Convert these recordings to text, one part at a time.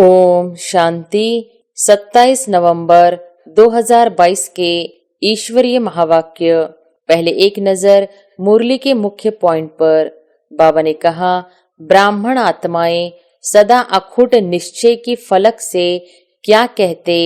ओम शांति। 27 नवंबर 2022 के ईश्वरीय महावाक्य। पहले एक नजर मुरली के मुख्य पॉइंट पर। बाबा ने कहा, ब्राह्मण आत्माएं सदा अखुट निश्चय की फलक से क्या कहते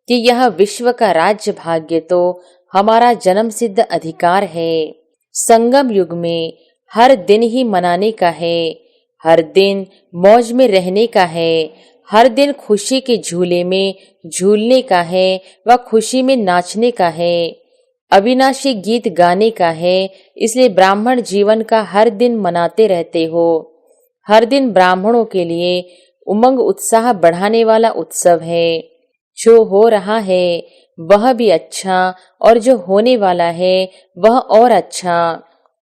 कि यह विश्व का राज्य भाग्य तो हमारा जन्म सिद्ध अधिकार है। संगम युग में हर दिन ही मनाने का है, हर दिन मौज में रहने का है, हर दिन खुशी के झूले में झूलने का है व खुशी में नाचने का है, अविनाशी गीत गाने का है। इसलिए ब्राह्मण जीवन का हर दिन मनाते रहते हो। हर दिन ब्राह्मणों के लिए उमंग उत्साह बढ़ाने वाला उत्सव है। जो हो रहा है वह भी अच्छा और जो होने वाला है वह और अच्छा।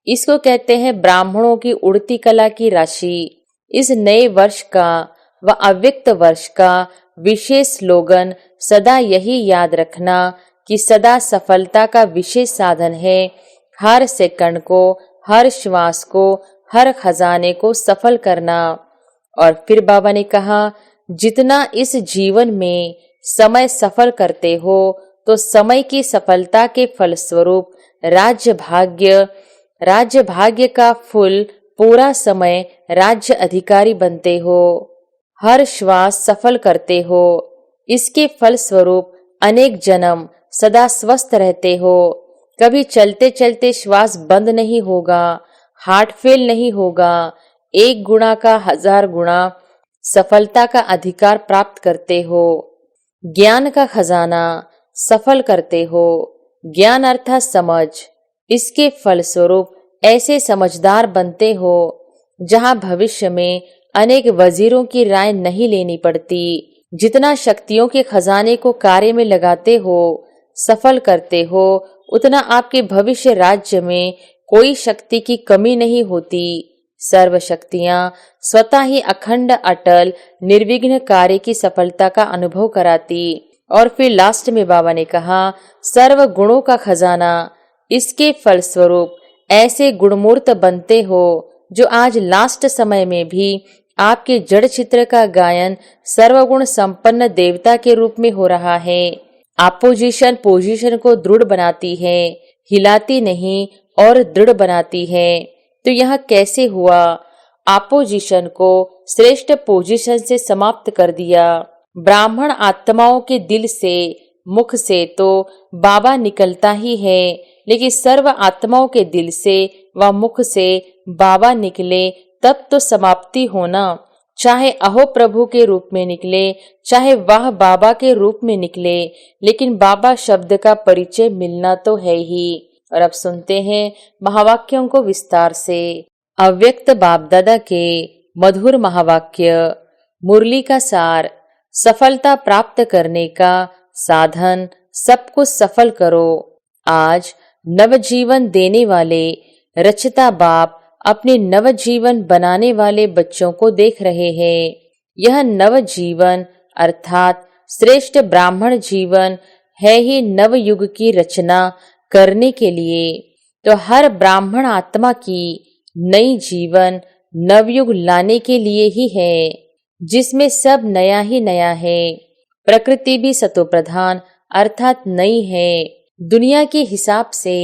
इसको कहते हैं ब्राह्मणों की उड़ती कला की राशि। इस नए वर्ष का व अव्यक्त वर्ष का विशेष स्लोगन सदा यही याद रखना कि सदा सफलता का विशेष साधन है। हर सेकंड को, हर श्वास को, हर खजाने को सफल करना। और फिर बाबा ने कहा, जितना इस जीवन में समय सफल करते हो तो समय की सफलता के फलस्वरूप राज्य भाग्य का फूल पूरा समय राज्य अधिकारी बनते हो। हर श्वास सफल करते हो, इसके फलस्वरूप अनेक जन्म सदा स्वस्थ रहते हो। कभी चलते चलते श्वास बंद नहीं होगा, हार्ट फेल नहीं होगा। 1 गुणा का 1000 गुणा सफलता का अधिकार प्राप्त करते हो। ज्ञान का खजाना सफल करते हो। ज्ञान अर्थात समझ। इसके फलस्वरूप ऐसे समझदार बनते हो जहां भविष्य में अनेक वजीरों की राय नहीं लेनी पड़ती। जितना शक्तियों के खजाने को कार्य में लगाते हो, सफल करते हो, उतना आपके भविष्य राज्य में कोई शक्ति की कमी नहीं होती। सर्व शक्तियां स्वतः ही अखंड, अटल, निर्विघ्न कार्य की सफलता का अनुभव कराती। और फिर लास्ट में बाबा ने कहा, सर्व गुणों का खजाना। इसके फलस्वरूप ऐसे गुणमूर्त बनते हो जो आज लास्ट समय में भी आपके जड़ चित्र का गायन सर्वगुण संपन्न देवता के रूप में हो रहा है। अपोजिशन पोजीशन को दृढ़ बनाती है, हिलाती नहीं और दृढ़ बनाती है। तो यह कैसे हुआ? अपोजिशन को श्रेष्ठ पोजीशन से समाप्त कर दिया। ब्राह्मण आत्माओं के दिल से, मुख से तो बाबा निकलता ही है, लेकिन सर्व आत्माओं के दिल से व मुख से बाबा निकले तब तो समाप्ति होना। चाहे अहो प्रभु के रूप में निकले, चाहे वह बाबा के रूप में निकले, लेकिन बाबा शब्द का परिचय मिलना तो है ही। और अब सुनते हैं महावाक्यों को विस्तार से। अव्यक्त बाप दादा के मधुर महावाक्य। मुरली का सार। सफलता प्राप्त करने का साधन। सब कुछ सफल करो। आज नवजीवन देने वाले रचता बाप अपने नवजीवन बनाने वाले बच्चों को देख रहे हैं। यह नवजीवन अर्थात श्रेष्ठ ब्राह्मण जीवन है ही नवयुग की रचना करने के लिए। तो हर ब्राह्मण आत्मा की नई जीवन नवयुग लाने के लिए ही है, जिसमें सब नया ही नया है। प्रकृति भी सतो प्रधान अर्थात नई है। दुनिया के हिसाब से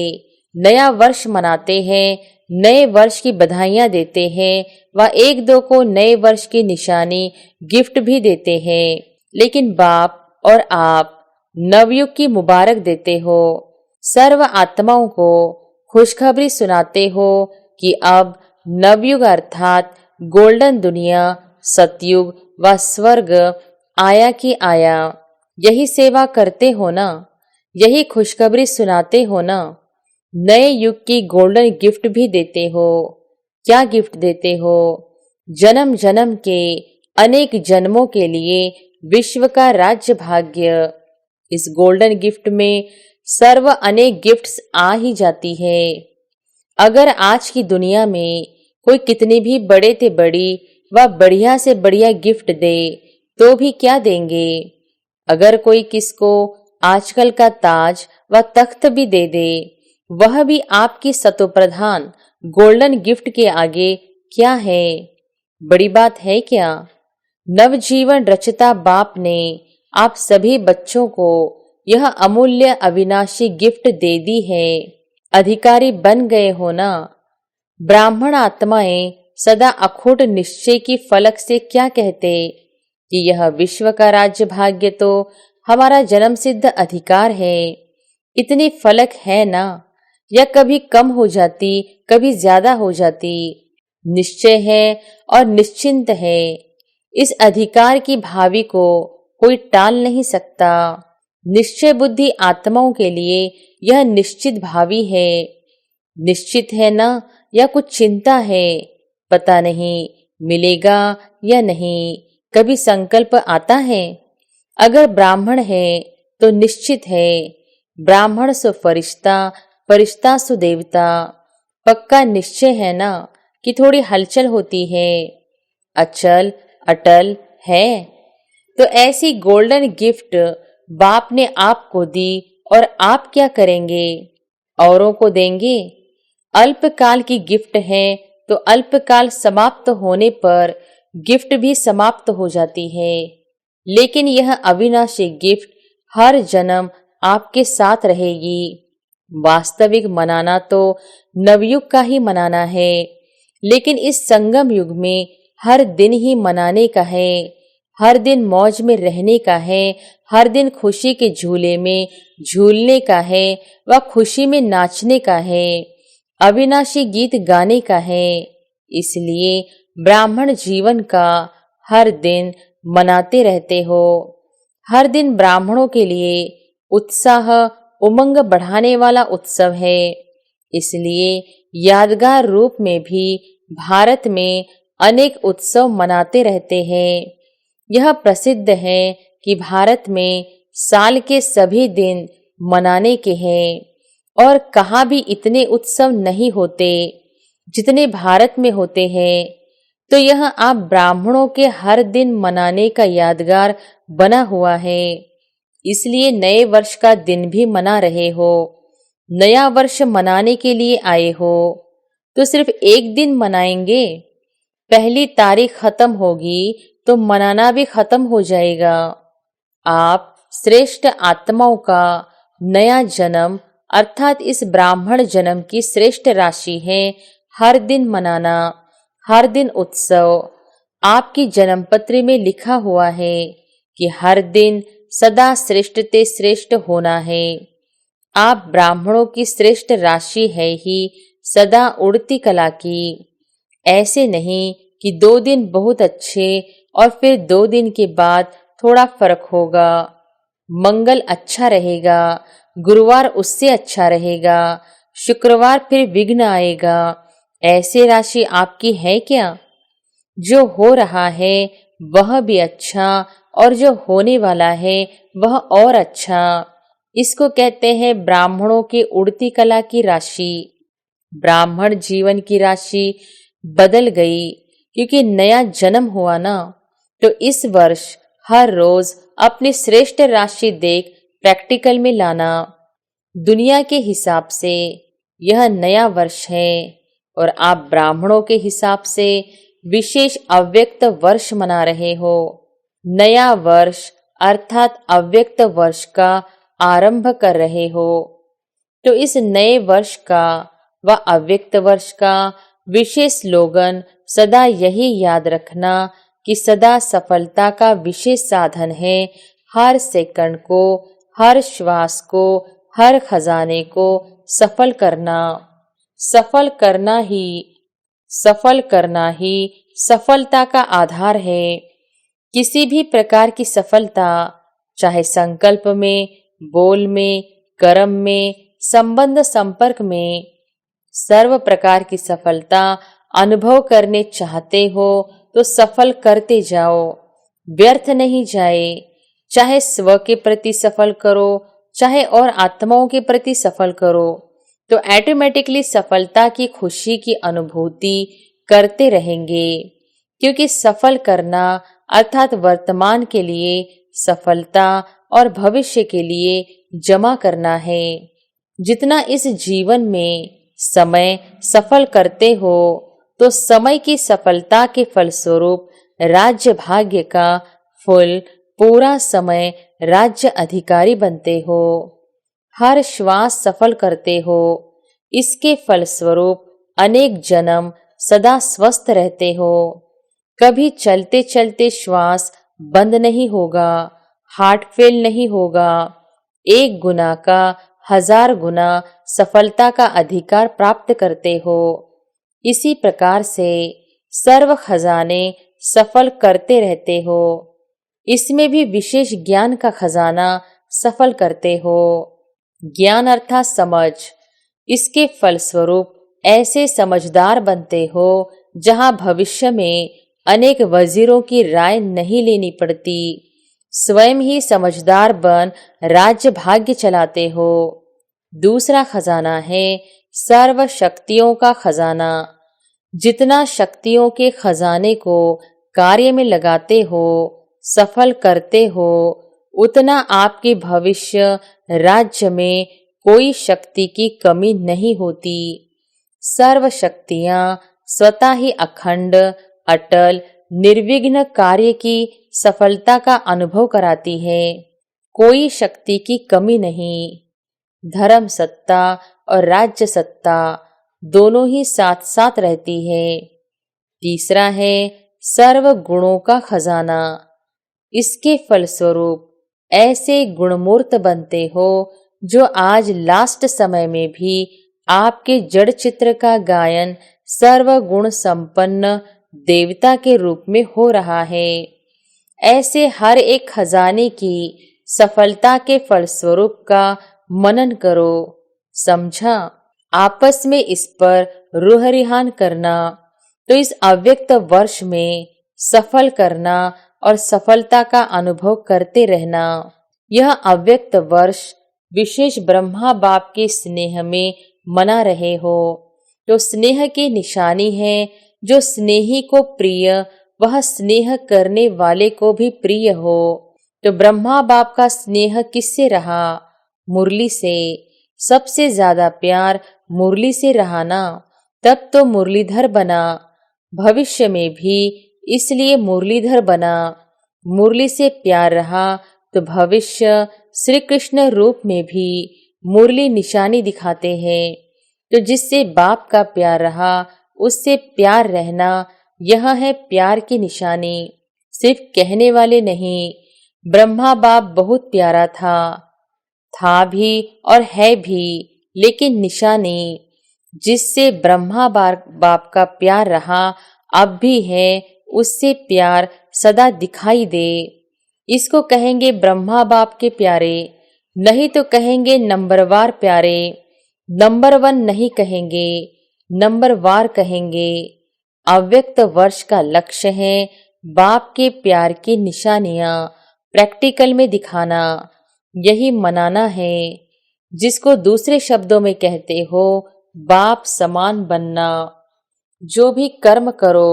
नया वर्ष मनाते हैं, नए वर्ष की बधाइयां देते हैं व 1-2 को नए वर्ष की निशानी गिफ्ट भी देते हैं। लेकिन बाप और आप नवयुग की मुबारक देते हो। सर्व आत्माओं को खुशखबरी सुनाते हो कि अब नवयुग अर्थात गोल्डन दुनिया, सतयुग व स्वर्ग आया कि आया। यही सेवा करते हो ना, यही खुशखबरी सुनाते हो ना। नए युग की गोल्डन गिफ्ट भी देते हो। क्या गिफ्ट देते हो? जन्म जन्म के अनेक जन्मों के लिए विश्व का राज्य भाग्य। इस गोल्डन गिफ्ट में सर्व अनेक गिफ्ट्स आ ही जाती है। अगर आज की दुनिया में कोई कितनी भी बड़े से बड़ी व बढ़िया से बढ़िया गिफ्ट दे तो भी क्या देंगे? अगर कोई किसको आजकल का ताज व तख्त भी दे दे, वह भी आपकी सतोप्रधान गोल्डन गिफ्ट के आगे क्या है? बड़ी बात है क्या? नवजीवन रचता बाप ने आप सभी बच्चों को यह अमूल्य अविनाशी गिफ्ट दे दी है। अधिकारी बन गए हो ना। ब्राह्मण आत्माएं सदा अखूट निश्चय की फलक से क्या कहते कि यह विश्व का राज्य भाग्य तो हमारा जन्म सिद्ध अधिकार है। इतनी फलक है ना, या कभी कम हो जाती कभी ज्यादा हो जाती। निश्चय है और निश्चिंत है। इस अधिकार की भावी को कोई टाल नहीं सकता। निश्चय बुद्धि आत्माओं के लिए यह निश्चित भावी है। निश्चित है ना, या कुछ चिंता है, पता नहीं मिलेगा या नहीं। कभी संकल्प आता है। अगर ब्राह्मण है तो निश्चित है। ब्राह्मण सो फरिश्ता, फरिश्ता सो देवता। पक्का निश्चय है ना कि थोड़ी हलचल होती है। अचल अटल है। तो ऐसी गोल्डन गिफ्ट बाप ने आपको दी और आप क्या करेंगे? औरों को देंगे। अल्पकाल की गिफ्ट है तो अल्पकाल समाप्त होने पर गिफ्ट भी समाप्त हो जाती है। लेकिन यह अविनाशी गिफ्ट हर जन्म आपके साथ रहेगी। वास्तविक मनाना तो नवयुग का ही मनाना है, लेकिन इस संगम युग में हर दिन ही मनाने का है। हर दिन मौज में रहने का है। हर दिन खुशी के झूले में झूलने का है व खुशी में नाचने का है। अविनाशी गीत गाने का है। इसलिए ब्राह्मण जीवन का हर दिन मनाते रहते हो। हर दिन ब्राह्मणों के लिए उत्साह उमंग बढ़ाने वाला उत्सव है। इसलिए यादगार रूप में भी भारत में अनेक उत्सव मनाते रहते हैं। यह प्रसिद्ध है कि भारत में साल के सभी दिन मनाने के हैं और कहाँ भी इतने उत्सव नहीं होते जितने भारत में होते हैं। तो यह आप ब्राह्मणों के हर दिन मनाने का यादगार बना हुआ है। इसलिए नए वर्ष का दिन भी मना रहे हो। नया वर्ष मनाने के लिए आए हो तो सिर्फ एक दिन मनाएंगे। पहली तारीख खत्म होगी तो मनाना भी खत्म हो जाएगा। आप श्रेष्ठ आत्माओं का नया जन्म अर्थात इस ब्राह्मण जन्म की श्रेष्ठ राशि है हर दिन मनाना, हर दिन उत्सव। आपकी जन्मपत्री में लिखा हुआ है कि हर दिन सदा श्रेष्ठ ते श्रेष्ठ होना है। आप ब्राह्मणों की श्रेष्ठ राशि है ही सदा उड़ती कला की। ऐसे नहीं कि 2 दिन बहुत अच्छे और फिर 2 दिन के बाद थोड़ा फर्क होगा। मंगल अच्छा रहेगा, गुरुवार उससे अच्छा रहेगा, शुक्रवार फिर विघ्न आएगा। ऐसे राशि आपकी है क्या? जो हो रहा है वह भी अच्छा और जो होने वाला है वह और अच्छा। इसको कहते हैं ब्राह्मणों की उड़ती कला की राशि। ब्राह्मण जीवन की राशि बदल गई क्योंकि नया जन्म हुआ ना। तो इस वर्ष हर रोज अपनी श्रेष्ठ राशि देख प्रैक्टिकल में लाना। दुनिया के हिसाब से यह नया वर्ष है और आप ब्राह्मणों के हिसाब से विशेष अव्यक्त वर्ष मना रहे हो। नया वर्ष अर्थात अव्यक्त वर्ष का आरंभ कर रहे हो। तो इस नए वर्ष का व अव्यक्त वर्ष का विशेष स्लोगन सदा यही याद रखना कि सदा सफलता का विशेष साधन है हर सेकंड को, हर श्वास को, हर खजाने को सफल करना। सफल करना ही सफलता का आधार है। किसी भी प्रकार की सफलता, चाहे संकल्प में, बोल में, कर्म में, संबंध संपर्क में, सर्व प्रकार की सफलता अनुभव करने चाहते हो तो सफल करते जाओ, व्यर्थ नहीं जाए। चाहे स्व के प्रति सफल करो, चाहे और आत्माओं के प्रति सफल करो, तो ऑटोमेटिकली सफलता की खुशी की अनुभूति करते रहेंगे। क्योंकि सफल करना अर्थात वर्तमान के लिए सफलता और भविष्य के लिए जमा करना है। जितना इस जीवन में समय सफल करते हो तो समय की सफलता के फलस्वरूप राज्य भाग्य का फुल पूरा समय राज्य अधिकारी बनते हो। हर श्वास सफल करते हो। इसके फलस्वरूप अनेक जन्म सदा स्वस्थ रहते हो। कभी चलते चलते श्वास बंद नहीं होगा, हार्ट फेल नहीं होगा। 1 गुना का 1000 गुना सफलता का अधिकार प्राप्त करते हो। इसी प्रकार से सर्व खजाने सफल करते रहते हो। इसमें भी विशेष ज्ञान का खजाना सफल करते हो। ज्ञान अर्थात समझ। इसके फलस्वरूप ऐसे समझदार बनते हो जहां भविष्य में अनेक वजीरों की राय नहीं लेनी पड़ती। स्वयं ही समझदार बन राज्य भाग्य चलाते हो। दूसरा खजाना है सर्व शक्तियों का खजाना। जितना शक्तियों के खजाने को कार्य में लगाते हो, सफल करते हो, उतना आपके भविष्य राज्य में कोई शक्ति की कमी नहीं होती। सर्व शक्तियां स्वतः ही अखंड, अटल, निर्विघ्न कार्य की सफलता का अनुभव कराती है। कोई शक्ति की कमी नहीं। धर्म सत्ता और राज्य सत्ता दोनों ही साथ साथ रहती है। तीसरा है सर्व गुणों का खजाना। इसके फलस्वरूप ऐसे गुणमूर्त बनते हो जो आज लास्ट समय में भी आपके जड़ चित्र का गायन सर्व गुण संपन्न देवता के रूप में हो रहा है। ऐसे हर एक खजाने की सफलता के फलस्वरूप का मनन करो। समझा? आपस में इस पर रूह रिहान करना। तो इस अव्यक्त वर्ष में सफल करना और सफलता का अनुभव करते रहना। यह अव्यक्त वर्ष विशेष ब्रह्मा बाप के स्नेह में मना रहे हो। तो स्नेह की निशानी है। जो स्नेही को प्रिय, वह स्नेह करने वाले को भी प्रिय हो। तो ब्रह्मा बाप का स्नेह किससे रहा? मुरली से। सबसे ज्यादा प्यार मुरली से रहा ना, तब तो मुरलीधर बना। भविष्य में भी इसलिए मुरलीधर बना। मुरली से प्यार रहा तो भविष्य श्री कृष्ण रूप में भी मुरली निशानी दिखाते हैं। तो जिससे बाप का प्यार रहा उससे प्यार रहना, यह है प्यार की निशानी। सिर्फ कहने वाले नहीं। ब्रह्मा बाप बहुत प्यारा था भी और है भी, लेकिन निशानी जिससे ब्रह्मा बाप का प्यार रहा अब भी है, उससे प्यार सदा दिखाई दे। इसको कहेंगे ब्रह्मा बाप के प्यारे, नहीं तो कहेंगे नंबरवार प्यारे। नंबर 1 नहीं कहेंगे, नंबरवार कहेंगे। अव्यक्त वर्ष का लक्ष्य है बाप के प्यार की निशानियां प्रैक्टिकल में दिखाना, यही मनाना है। जिसको दूसरे शब्दों में कहते हो बाप समान बनना। जो भी कर्म करो,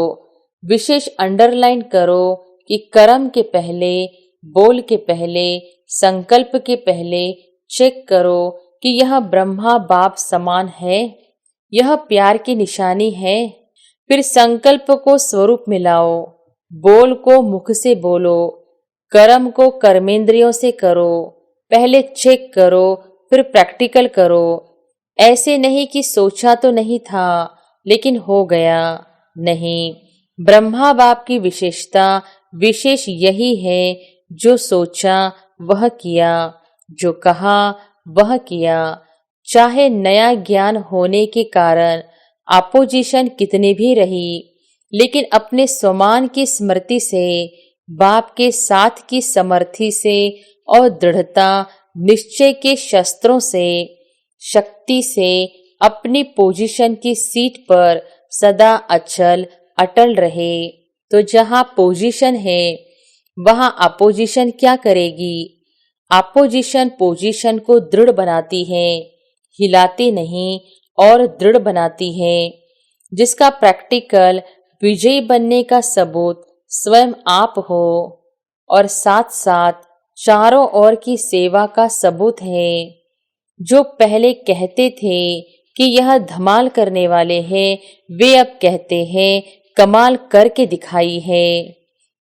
विशेष अंडरलाइन करो कि कर्म के पहले, बोल के पहले, संकल्प के पहले चेक करो कि यह ब्रह्मा बाप समान है, यह प्यार की निशानी है। फिर संकल्प को स्वरूप में लाओ, बोल को मुख से बोलो, कर्म को कर्मेंद्रियों से करो। पहले चेक करो, फिर प्रैक्टिकल करो। ऐसे नहीं कि सोचा तो नहीं था लेकिन हो गया, नहीं। ब्रह्मा बाप की विशेषता विशेष यही है, जो सोचा वह किया, जो कहा वह किया। चाहे नया ज्ञान होने के कारण अपोजिशन कितनी भी रही, लेकिन अपने स्वमान की स्मृति से, बाप के साथ की समर्थी से और दृढ़ता निश्चय के शस्त्रों से, शक्ति से अपनी पोजीशन की सीट पर सदा अचल अटल रहे। तो जहां पोजीशन है वहां अपोजिशन क्या करेगी? अपोजिशन पोजीशन को दृढ़ बनाती है, हिलाती नहीं और दृढ़ बनाती है। जिसका प्रैक्टिकल विजयी बनने का सबूत स्वयं आप हो और साथ साथ चारों ओर की सेवा का सबूत है। जो पहले कहते थे कि यह धमाल करने वाले हैं, वे अब कहते हैं कमाल करके दिखाई है।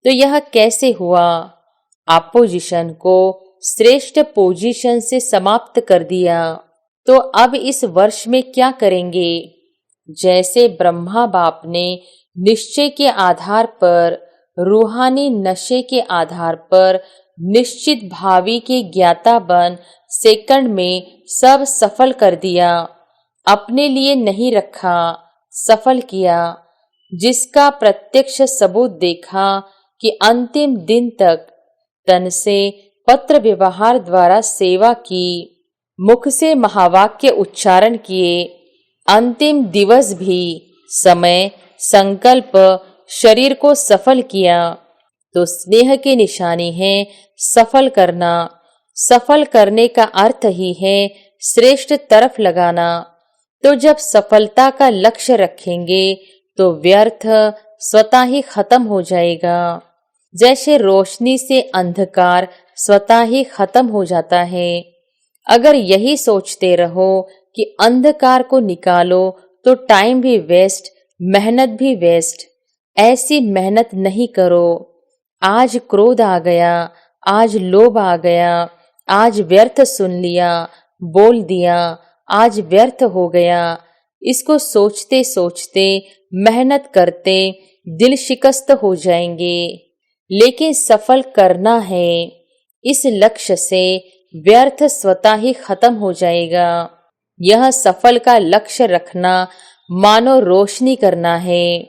तो यह कैसे हुआ? अपोजिशन को श्रेष्ठ पोजीशन से समाप्त कर दिया। तो अब इस वर्ष में क्या करेंगे? जैसे ब्रह्मा बाप ने निश्चय के आधार पर, रूहानी नशे के आधार पर निश्चित भावी के ज्ञाता बन सेकंड में सब सफल कर दिया, अपने लिए नहीं रखा, सफल किया, जिसका प्रत्यक्ष सबूत देखा कि अंतिम दिन तक तन से पत्र व्यवहार द्वारा सेवा की, मुख से महावाक्य उच्चारण किए, अंतिम दिवस भी समय संकल्प शरीर को सफल किया। तो स्नेह की निशानी है सफल करना। सफल करने का अर्थ ही है श्रेष्ठ तरफ लगाना। तो जब सफलता का लक्ष्य रखेंगे तो व्यर्थ स्वतः ही खत्म हो जाएगा। जैसे रोशनी से अंधकार स्वतः ही खत्म हो जाता है। अगर यही सोचते रहो कि अंधकार को निकालो तो टाइम भी वेस्ट, मेहनत भी वेस्ट। ऐसी मेहनत नहीं करो। आज क्रोध आ गया, आज लोभ आ गया, आज व्यर्थ सुन लिया, बोल दिया, आज व्यर्थ हो गया। इसको सोचते सोचते, मेहनत करते दिल शिकस्त हो जाएंगे। लेकिन सफल करना है, इस लक्ष्य से व्यर्थ स्वतः ही खत्म हो जाएगा। यह सफल का लक्ष्य रखना मानो रोशनी करना है,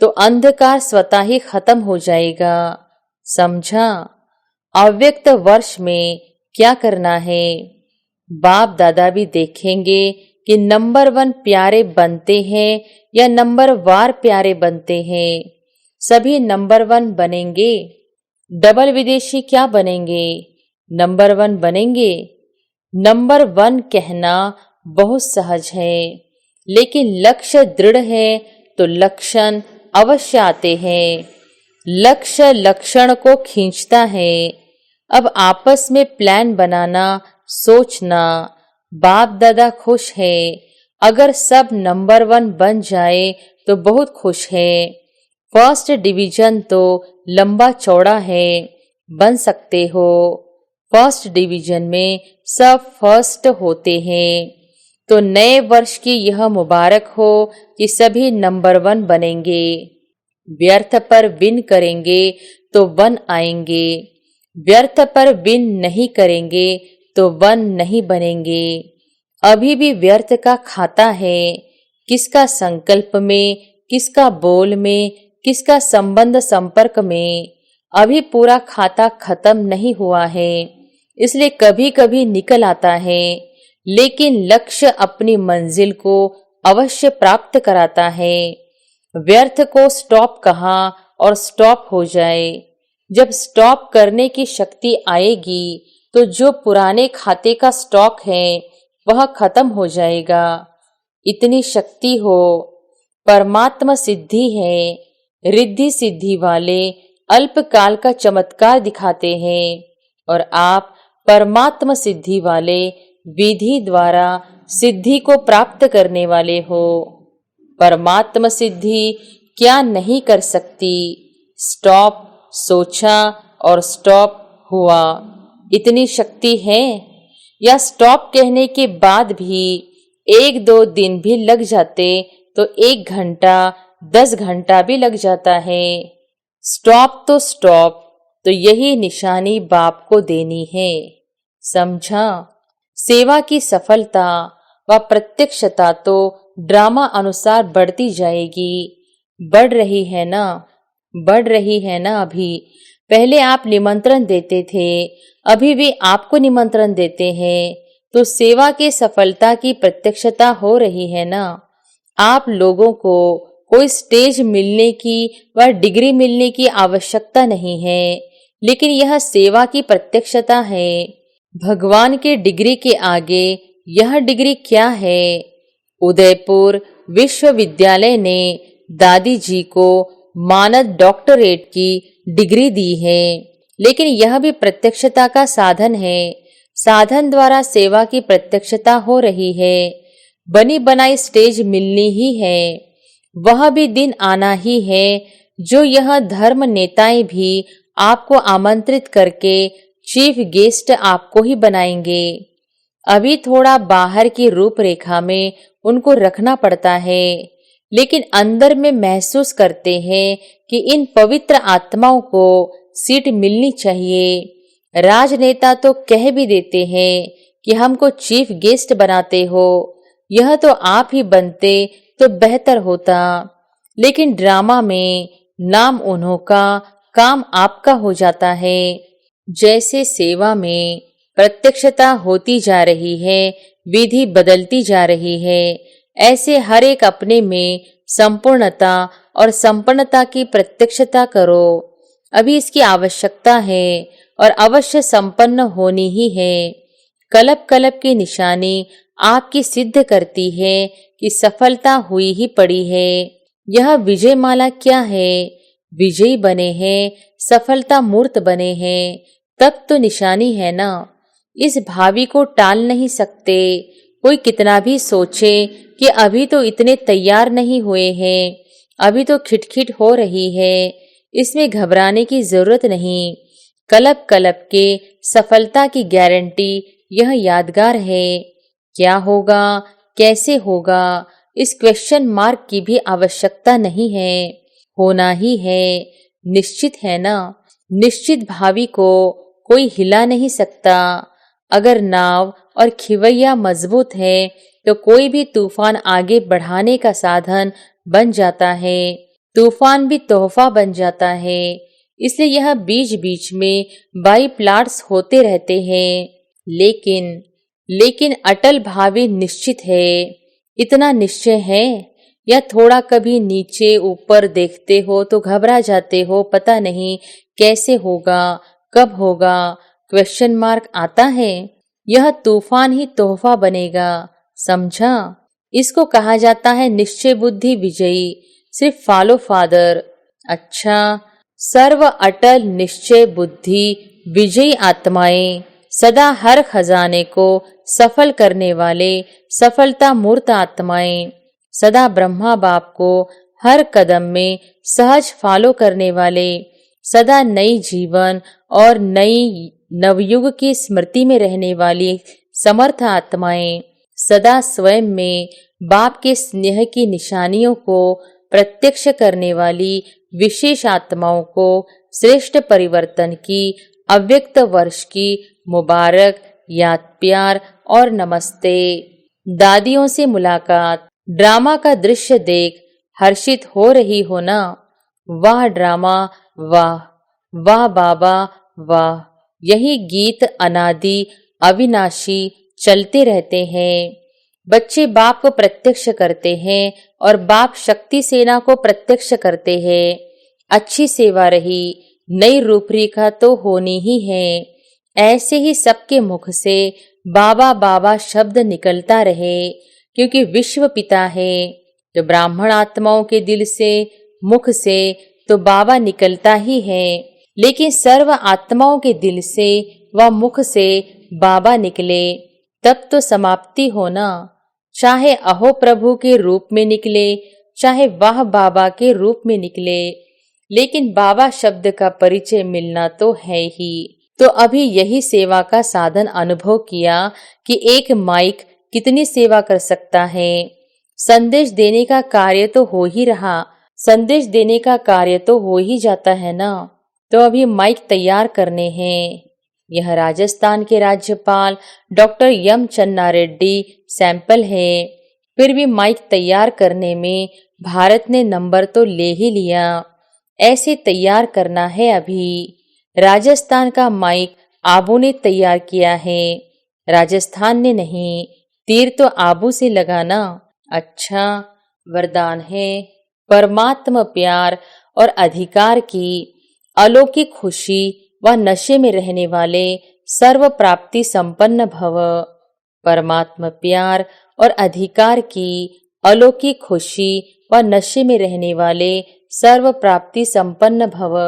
तो अंधकार स्वतः ही खत्म हो जाएगा। समझा? अव्यक्त वर्ष में क्या करना है? बाप दादा भी देखेंगे कि नंबर 1 प्यारे बनते हैं या नंबर वार प्यारे बनते हैं। सभी नंबर 1 बनेंगे। डबल विदेशी क्या बनेंगे? नंबर 1 बनेंगे। नंबर 1 कहना बहुत सहज है, लेकिन लक्ष्य दृढ़ है तो लक्षण अवश्य आते हैं। लक्ष्य लक्षण को खींचता है। अब आपस में प्लान बनाना, सोचना। बाप दादा खुश है। अगर सब नंबर 1 बन जाए तो बहुत खुश है। फर्स्ट डिवीजन तो लंबा चौड़ा है, बन सकते हो। फर्स्ट डिवीजन में सब फर्स्ट होते हैं। तो नए वर्ष की यह मुबारक हो कि सभी नंबर 1 बनेंगे। व्यर्थ पर विन करेंगे तो 1 आएंगे। व्यर्थ पर विन नहीं करेंगे तो 1 नहीं बनेंगे। अभी भी व्यर्थ का खाता है। किसका संकल्प में, किसका बोल में, किसका संबंध संपर्क में। अभी पूरा खाता खत्म नहीं हुआ है, इसलिए कभी कभी निकल आता है। लेकिन लक्ष्य अपनी मंजिल को अवश्य प्राप्त कराता है। व्यर्थ को स्टॉप कहा और स्टॉप हो जाए। जब स्टॉप करने की शक्ति आएगी तो जो पुराने खाते का स्टॉक है वह खत्म हो जाएगा। इतनी शक्ति हो। परमात्मा सिद्धि है। रिद्धि सिद्धि वाले अल्पकाल का चमत्कार दिखाते हैं और आप परमात्मा सिद्धि वाले विधि द्वारा सिद्धि को प्राप्त करने वाले हो। परमात्मा सिद्धि क्या नहीं कर सकती। स्टॉप सोचा और स्टॉप हुआ। इतनी शक्ति है। या स्टॉप कहने के बाद भी 1-2 दिन भी लग जाते तो 1 घंटा 10 घंटा भी लग जाता है। स्टॉप तो स्टॉप, तो यही निशानी बाप को देनी है। समझा? सेवा की सफलता व प्रत्यक्षता तो ड्रामा अनुसार बढ़ती जाएगी। बढ़ रही है ना? बढ़ रही है ना? अभी पहले आप निमंत्रण देते थे, अभी भी आपको निमंत्रण देते हैं, तो सेवा की सफलता की प्रत्यक्षता हो रही है ना? आप लोगों को कोई स्टेज मिलने की व डिग्री मिलने की आवश्यकता नहीं है, लेकिन यह सेवा की प्रत्यक्षता है। भगवान के डिग्री के आगे यह डिग्री क्या है? उदयपुर विश्वविद्यालय ने दादी जी को मानद डॉक्टरेट की डिग्री दी है, लेकिन यह भी प्रत्यक्षता का साधन है। साधन द्वारा सेवा की प्रत्यक्षता हो रही है। बनी बनाई स्टेज मिलनी ही है। वह भी दिन आना ही है जो यह धर्म नेताएं भी आपको आमंत्रित करके चीफ गेस्ट आपको ही बनाएंगे। अभी थोड़ा बाहर की रूपरेखा में उनको रखना पड़ता है, लेकिन अंदर में महसूस करते हैं कि इन पवित्र आत्माओं को सीट मिलनी चाहिए। राजनेता तो कह भी देते हैं कि हमको चीफ गेस्ट बनाते हो, यह तो आप ही बनते तो बेहतर होता। लेकिन ड्रामा में नाम उन्हों का, काम आपका हो जाता है। जैसे सेवा में प्रत्यक्षता होती जा रही है, विधि बदलती जा रही है, ऐसे हर एक अपने में संपूर्णता और संपन्नता की प्रत्यक्षता करो। अभी इसकी आवश्यकता है और अवश्य संपन्न होनी ही है। कलप कलप की निशानी आपकी सिद्ध करती है कि सफलता हुई ही पड़ी है। यह विजय माला क्या है? विजयी बने हैं, सफलता मूर्त बने हैं, तब तो निशानी है ना। इस भावी को टाल नहीं सकते। कोई कितना भी सोचे कि अभी तो इतने तैयार नहीं हुए हैं, अभी तो खिटखिट हो रही है, इसमें घबराने की जरूरत नहीं। कलप कलप के सफलता की गारंटी यह यादगार है। क्या होगा, कैसे होगा, इस क्वेश्चन मार्क की भी आवश्यकता नहीं है। होना ही है, निश्चित है ना। निश्चित भावी को कोई हिला नहीं सकता। अगर नाव और खिवैया मजबूत है तो कोई भी तूफान आगे बढ़ाने का साधन बन जाता है, तूफान भी तोहफा बन जाता है। इसलिए यह बीच बीच में बाई प्लाट्स होते रहते हैं, लेकिन अटल भावी निश्चित है। इतना निश्चय है या थोड़ा कभी नीचे ऊपर देखते हो तो घबरा जाते हो, पता नहीं कैसे होगा, कब होगा, क्वेश्चन मार्क आता है। यह तूफान ही तोहफा बनेगा, समझा। इसको कहा जाता है निश्चय बुद्धि विजयी, सिर्फ फॉलो फादर। अच्छा, सर्व अटल निश्चय बुद्धि विजयी आत्माएं, सदा हर खजाने को सफल करने वाले सफलता मूर्त आत्माएं, सदा ब्रह्मा बाप को हर कदम में सहज फॉलो करने वाले, सदा नई जीवन और नई नवयुग की स्मृति में रहने वाली समर्थ आत्माएं, सदा स्वयं में बाप के स्नेह की निशानियों को प्रत्यक्ष करने वाली विशेष आत्माओं को श्रेष्ठ परिवर्तन की अव्यक्त वर्ष की मुबारक याद, प्यार और नमस्ते। दादियों से मुलाकात। ड्रामा का दृश्य देख हर्षित हो रही हो ना? वाह ड्रामा, वाह वाह बाबा, वाह। यही गीत अनादि अविनाशी चलते रहते हैं। बच्चे बाप को प्रत्यक्ष करते हैं और बाप शक्ति सेना को प्रत्यक्ष करते हैं। अच्छी सेवा रही, नई रूपरेखा तो होनी ही है। ऐसे ही सबके मुख से बाबा बाबा शब्द निकलता रहे, क्योंकि विश्व पिता है। तो ब्राह्मण आत्माओं के दिल से, मुख से तो बाबा निकलता ही है, लेकिन सर्व आत्माओं के दिल से व मुख से बाबा निकले तब तो समाप्ति होना। चाहे अहो प्रभु के रूप में निकले, चाहे वाह बाबा के रूप में निकले, लेकिन बाबा शब्द का परिचय मिलना तो है ही। तो अभी यही सेवा का साधन अनुभव किया कि एक माइक कितनी सेवा कर सकता है। संदेश देने का कार्य तो हो ही रहा, संदेश देने का कार्य तो हो ही जाता है ना। तो अभी माइक तैयार करने हैं। यह राजस्थान के राज्यपाल डॉक्टर एम चन्ना रेड्डी सैंपल है। फिर भी माइक तैयार करने में भारत ने नंबर तो ले ही लिया। ऐसे तैयार करना है। अभी राजस्थान का माइक आबू ने तैयार किया है, राजस्थान ने नहीं। तीर तो आबू से लगाना। अच्छा, वरदान है परमात्मा प्यार और अधिकार की अलौकिक खुशी व नशे में रहने वाले सर्व प्राप्ति संपन्न भव। परमात्मा प्यार और अधिकार की अलौकिक खुशी व नशे में रहने वाले सर्व प्राप्ति संपन्न भव।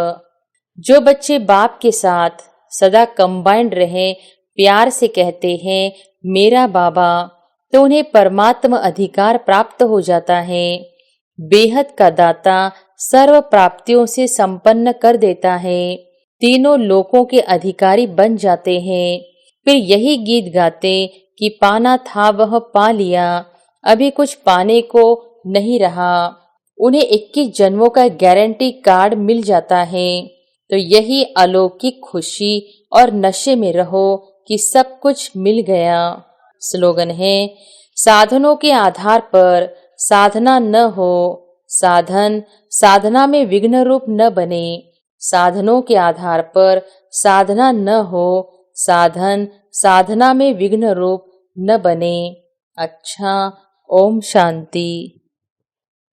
जो बच्चे बाप के साथ सदा कंबाइंड रहे, प्यार से कहते हैं मेरा बाबा, तो उन्हें परमात्मा अधिकार प्राप्त हो जाता है। बेहद का दाता सर्व प्राप्तियों से संपन्न कर देता है, तीनों लोकों के अधिकारी बन जाते हैं। फिर यही गीत गाते कि पाना था वह पा लिया, अभी कुछ पाने को नहीं रहा। उन्हें 21 जन्मों का गारंटी कार्ड मिल जाता है। तो यही अलौकिक खुशी और नशे में रहो कि सब कुछ मिल गया। स्लोगन है, साधनों के आधार पर साधना न हो, साधन साधना में विघ्न रूप न बने। साधनों के आधार पर साधना न हो, साधन साधना में विघ्न रूप न बने। अच्छा, ओम शांति।